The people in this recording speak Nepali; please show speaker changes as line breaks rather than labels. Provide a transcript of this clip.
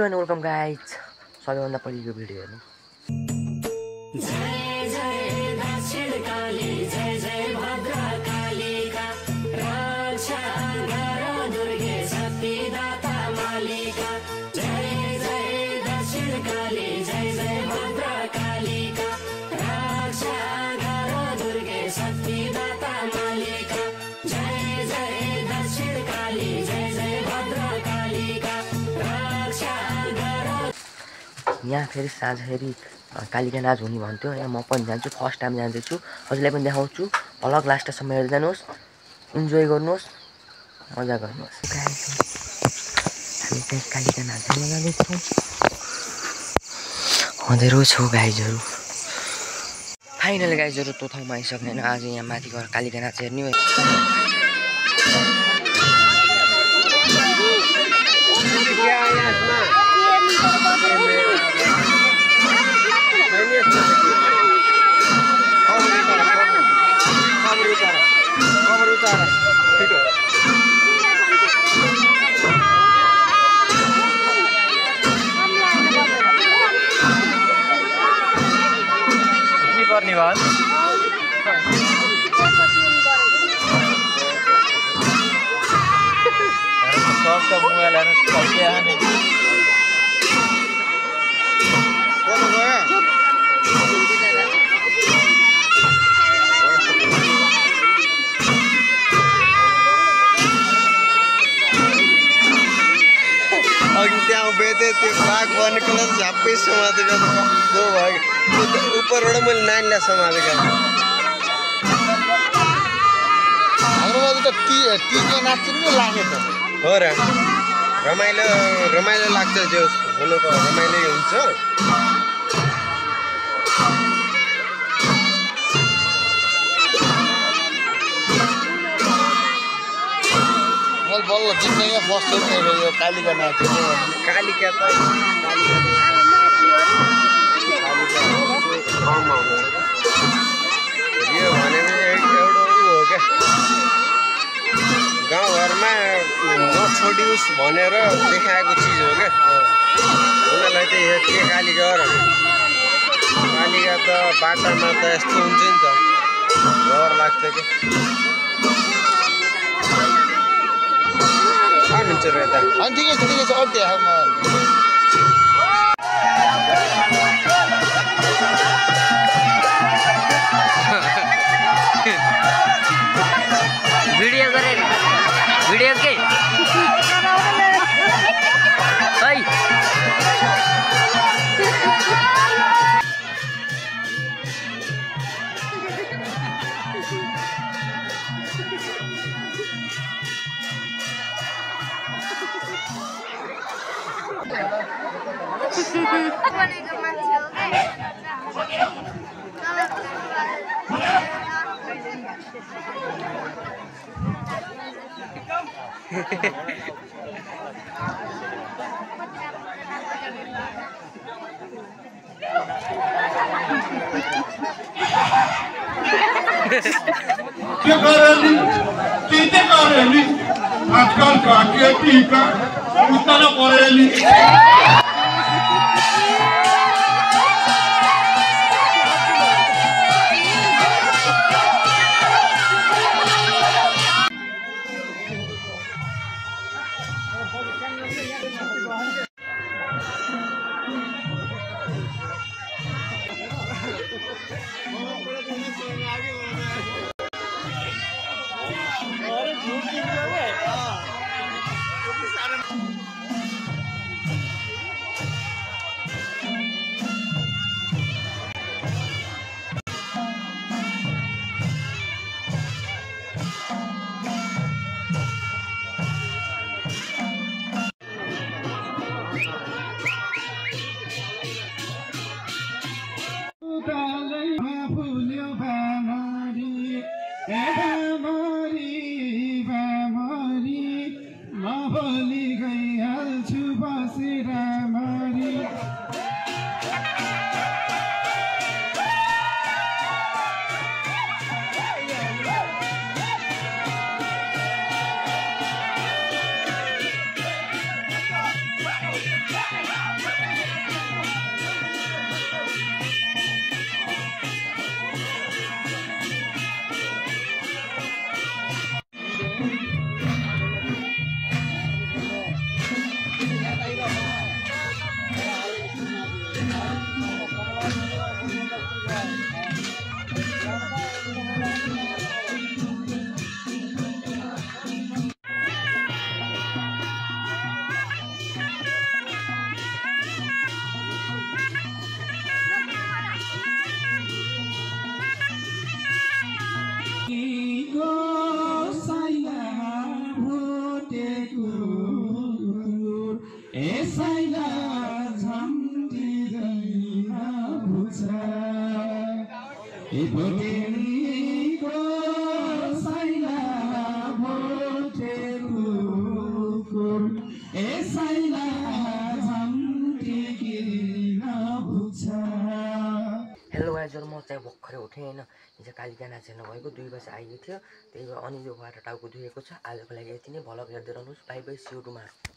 वेलकम गाइज सबैभन्दा पहिलो भिडियो हेर्नु
जय जय दक्षिण काली जय जय भद्रकालिका रक्षा गर दुर्गे शक्तिदाता मालिका जय जय दक्षिण काली जय जय भद्रकालिका रक्षा गर दुर्गे शक्तिदाता मालिका जय जय दक्षिण काली जय जय भद्रकालिका रक्षा गर।
यहाँ फेरि साँझखेरि कालिका नाच हुने भन्थ्यो। यहाँ म पनि जान्छु, फर्स्ट टाइम जाँदैछु, हजुरलाई पनि देखाउँछु। अलग लास्टसम्म हेर्दै जानुहोस्, इन्जोय गर्नुहोस्, मजा गर्नुहोस्। हामी चाहिँ कालिका नाच हेर्न जाँदैछौँ। अँधेरो छ गाइजहरू। फाइनल गाइजहरू त्यो ठाउँमा आइसक्दैन। आज यहाँ माथि गएर कालिका नाच हेर्ने हो।
त्यहाँ बेच्दै त्यो बाघ बनेको झ्याप्पै समातेको जो भयो उपरबाट मैले नानीलाई समातेको
हाम्रोमा त टिके नाच्नु नि लाग्यो त
हो र रमाइलो लाग्छ जो हुनु त रमाइलो हुन्छ।
बल्ल जिन्दगी फर्स्ट मेरो यो कालिका नाच
कालिका त यो भनेको एउटा ऊ हो क्या, गाउँघरमा नछोडियोस् भनेर देखाएको चिज हो क्या। उनीहरूलाई त यो के कालिका र कालिका त बाटामा त यस्तो हुन्छ नि त, डर लाग्छ क्या। हुन्छ र यता
अनि ठिकै छ अड्डे
भिडियो गरेर भिडियो के है
बनेको मान्छे हो
आजकल का टीका उतना पड़ेली
भोटेनीको साइला भोटे कुकुर ए साइला झम्टी किन पुग्छ।
हेलो गाइजहरु, म चाहिँ भर्खरै उठेँ होइन। हिजो कालिका नाच हेर्न गएको 2 बजे आएको थियो, त्यही भएर अनि यो बाटो टाउको दुखेको छ। आजको लागि यति नै। भलग हेर्दै रहनुहोस्। Bye bye, see you tomorrow.